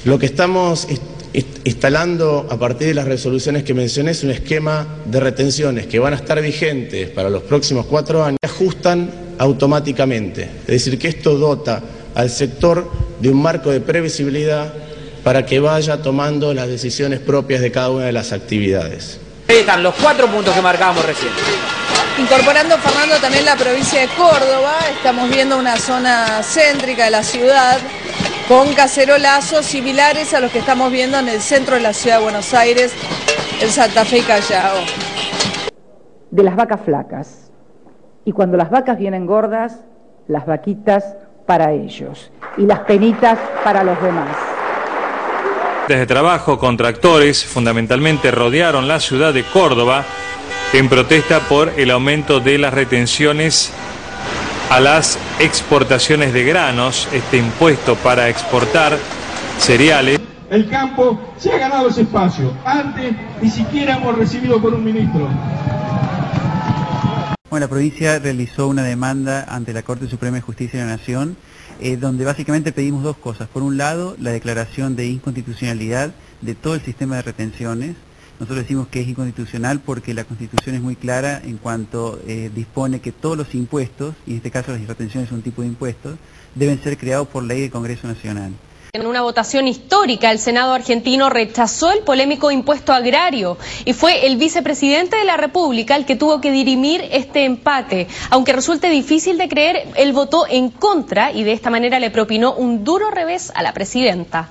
Lo que estamos instalando a partir de las resoluciones que mencioné es un esquema de retenciones que van a estar vigentes para los próximos 4 años, que ajustan automáticamente. Es decir, que esto dota al sector de un marco de previsibilidad para que vaya tomando las decisiones propias de cada una de las actividades. Ahí están los 4 puntos que marcábamos recién. Incorporando, Fernando, también la provincia de Córdoba, estamos viendo una zona céntrica de la ciudad con cacerolazos similares a los que estamos viendo en el centro de la ciudad de Buenos Aires, en Santa Fe y Callao. De las vacas flacas. Y cuando las vacas vienen gordas, las vaquitas para ellos y las penitas para los demás. Desde trabajo con tractores fundamentalmente rodearon la ciudad de Córdoba en protesta por el aumento de las retenciones a las exportaciones de granos, este impuesto para exportar cereales. El campo se ha ganado ese espacio. Antes ni siquiera hemos recibido por un ministro. Bueno, la provincia realizó una demanda ante la Corte Suprema de Justicia de la Nación, donde básicamente pedimos 2 cosas. Por un lado, la declaración de inconstitucionalidad de todo el sistema de retenciones. Nosotros decimos que es inconstitucional porque la Constitución es muy clara en cuanto dispone que todos los impuestos, y en este caso las retenciones son un tipo de impuestos, deben ser creados por ley del Congreso Nacional. En una votación histórica, el Senado argentino rechazó el polémico impuesto agrario y fue el vicepresidente de la República el que tuvo que dirimir este empate. Aunque resulte difícil de creer, él votó en contra y de esta manera le propinó un duro revés a la presidenta.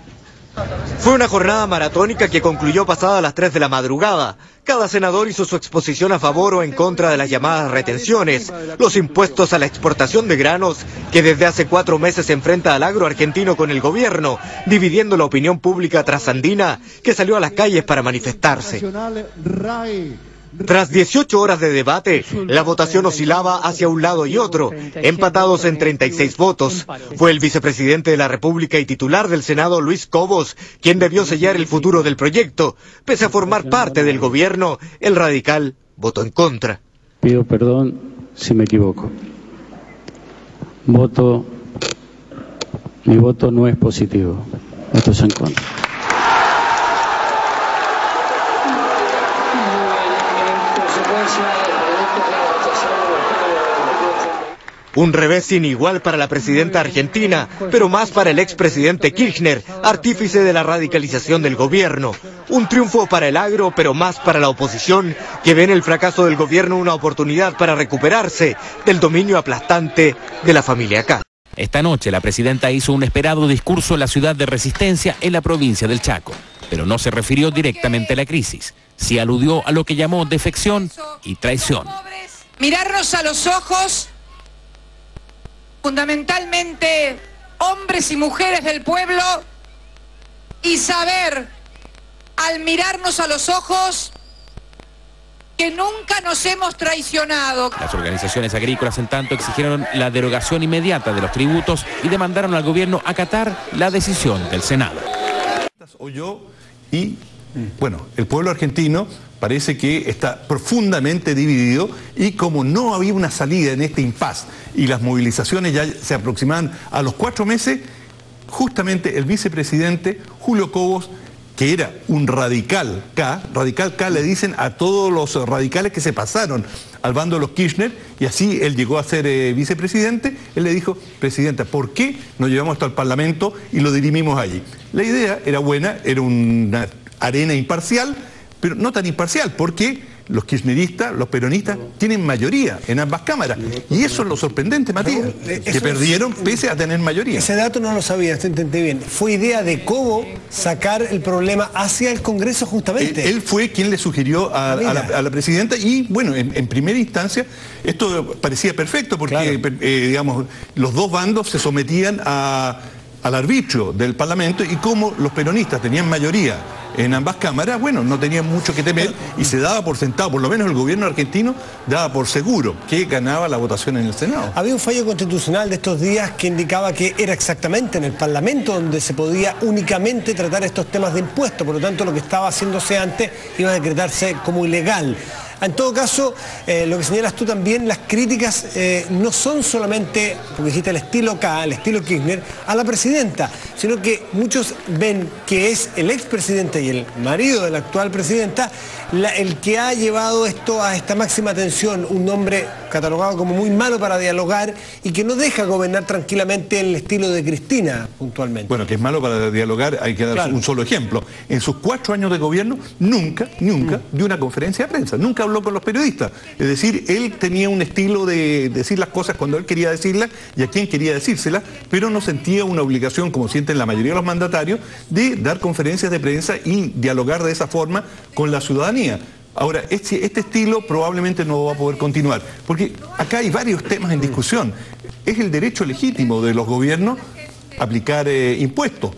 Fue una jornada maratónica que concluyó pasadas las 3 de la madrugada. Cada senador hizo su exposición a favor o en contra de las llamadas retenciones, los impuestos a la exportación de granos, que desde hace 4 meses enfrenta al agro argentino con el gobierno, dividiendo la opinión pública trasandina que salió a las calles para manifestarse. Tras 18 horas de debate, la votación oscilaba hacia un lado y otro, empatados en 36 votos. Fue el vicepresidente de la República y titular del Senado, Luis Cobos, quien debió sellar el futuro del proyecto. Pese a formar parte del gobierno, el radical votó en contra. Pido perdón si me equivoco. Mi voto no es positivo. Voto es en contra. Un revés sin igual para la presidenta argentina, pero más para el expresidente Kirchner, artífice de la radicalización del gobierno. Un triunfo para el agro, pero más para la oposición, que ve en el fracaso del gobierno una oportunidad para recuperarse del dominio aplastante de la familia K. Esta noche la presidenta hizo un esperado discurso en la ciudad de Resistencia, en la provincia del Chaco, pero no se refirió directamente a la crisis. Sí aludió a lo que llamó defección y traición. Mirarnos a los ojos, fundamentalmente hombres y mujeres del pueblo, y saber, al mirarnos a los ojos, que nunca nos hemos traicionado. Las organizaciones agrícolas, en tanto, exigieron la derogación inmediata de los tributos y demandaron al gobierno acatar la decisión del Senado. Y, bueno, el pueblo argentino parece que está profundamente dividido y como no había una salida en este impasse y las movilizaciones ya se aproximaban a los 4 meses, justamente el vicepresidente Julio Cobos, que era un radical K le dicen a todos los radicales que se pasaron al bando de los Kirchner, y así él llegó a ser vicepresidente. Él le dijo: presidenta, ¿por qué no llevamos esto al Parlamento y lo dirimimos allí? La idea era buena, era una arena imparcial, pero no tan imparcial, porque los kirchneristas, los peronistas, tienen mayoría en ambas cámaras. Y eso es lo sorprendente, Matías, que perdieron pese a tener mayoría. Ese dato no lo sabía, te entendí bien. ¿Fue idea de Cobo sacar el problema hacia el Congreso justamente? Él fue quien le sugirió a la presidenta, y bueno, en primera instancia esto parecía perfecto porque, claro, digamos, los dos bandos se sometían al arbitrio del Parlamento, y como los peronistas tenían mayoría en ambas cámaras, bueno, no tenían mucho que temer y se daba por sentado, por lo menos el gobierno argentino daba por seguro que ganaba la votación en el Senado. Había un fallo constitucional de estos días que indicaba que era exactamente en el Parlamento donde se podía únicamente tratar estos temas de impuestos, por lo tanto lo que estaba haciéndose antes iba a decretarse como ilegal. En todo caso, lo que señalas tú también, las críticas no son solamente, porque dijiste el estilo K, el estilo Kirchner, a la presidenta. sino que muchos ven que es el expresidente y el marido de la actual presidenta el que ha llevado esto a esta máxima tensión, un hombre catalogado como muy malo para dialogar y que no deja gobernar tranquilamente en el estilo de Cristina, puntualmente. Bueno, que es malo para dialogar, hay que dar un solo ejemplo. En sus 4 años de gobierno, nunca dio una conferencia de prensa, nunca habló con los periodistas. Es decir, él tenía un estilo de decir las cosas cuando él quería decirlas y a quien quería decírselas, pero no sentía una obligación, como sienten la mayoría de los mandatarios, de dar conferencias de prensa y dialogar de esa forma con la ciudadanía. Ahora, este estilo probablemente no va a poder continuar, porque acá hay varios temas en discusión. Es el derecho legítimo de los gobiernos aplicar impuestos.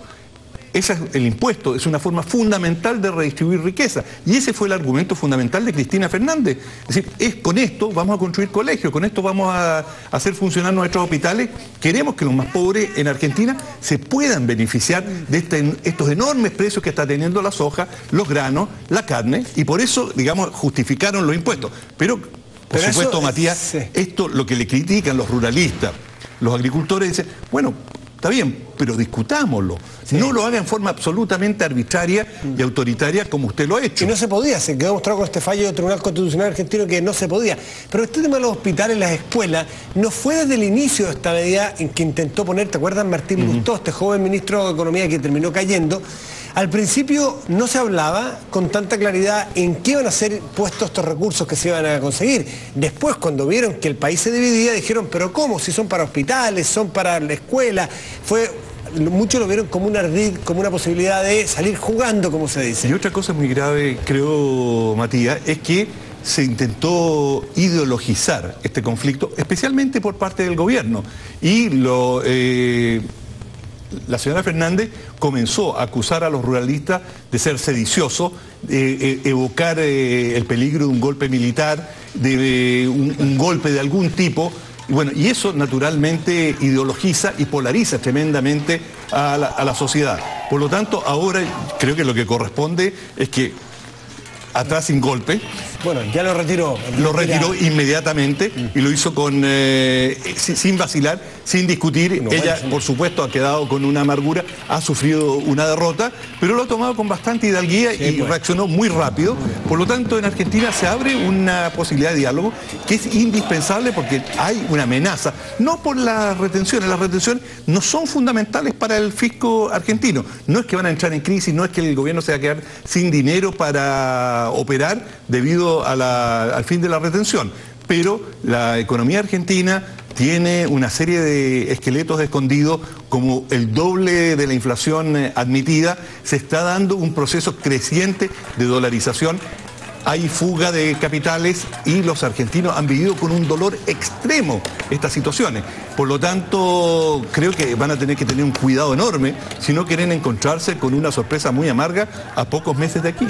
El impuesto es una forma fundamental de redistribuir riqueza y ese fue el argumento fundamental de Cristina Fernández. Es decir, con esto vamos a construir colegios, con esto vamos a hacer funcionar nuestros hospitales. Queremos que los más pobres en Argentina se puedan beneficiar de estos enormes precios que está teniendo la soja, los granos, la carne, y por eso, digamos, justificaron los impuestos. Pero por supuesto, Matías, esto lo que le critican los ruralistas, los agricultores, dicen, bueno, está bien, pero discutámoslo. No lo haga en forma absolutamente arbitraria y autoritaria como usted lo ha hecho. Y no se podía, se quedó mostrado con este fallo del Tribunal Constitucional Argentino que no se podía. Pero este tema de los hospitales, las escuelas, no fue desde el inicio de esta medida en que intentó poner, ¿te acuerdas? Martín Lustó, este joven ministro de Economía que terminó cayendo. Al principio no se hablaba con tanta claridad en qué iban a ser puestos estos recursos que se iban a conseguir. Después, cuando vieron que el país se dividía, dijeron, pero ¿cómo? Si son para hospitales, son para la escuela. Muchos lo vieron como un ardid, como una posibilidad de salir jugando, como se dice. Y otra cosa muy grave, creo, Matías, es que se intentó ideologizar este conflicto, especialmente por parte del gobierno. Y la señora Fernández comenzó a acusar a los ruralistas de ser sediciosos, de evocar el peligro de un golpe militar, de un golpe de algún tipo. Y bueno, y eso naturalmente ideologiza y polariza tremendamente a la sociedad. Por lo tanto, ahora creo que lo que corresponde es que atrás sin golpe. Bueno, ya lo retiró. Lo retiró inmediatamente y lo hizo sin vacilar, sin discutir. Ella, por supuesto, ha quedado con una amargura, ha sufrido una derrota, pero lo ha tomado con bastante hidalguía y reaccionó muy rápido. Por lo tanto, en Argentina se abre una posibilidad de diálogo que es indispensable porque hay una amenaza, no por las retenciones no son fundamentales para el fisco argentino. No es que van a entrar en crisis, no es que el gobierno se va a quedar sin dinero para operar debido al fin de la retención, pero la economía argentina tiene una serie de esqueletos escondidos, como el doble de la inflación admitida. Se está dando un proceso creciente de dolarización. Hay fuga de capitales y los argentinos han vivido con un dolor extremo estas situaciones. Por lo tanto, creo que van a tener que tener un cuidado enorme si no quieren encontrarse con una sorpresa muy amarga a pocos meses de aquí.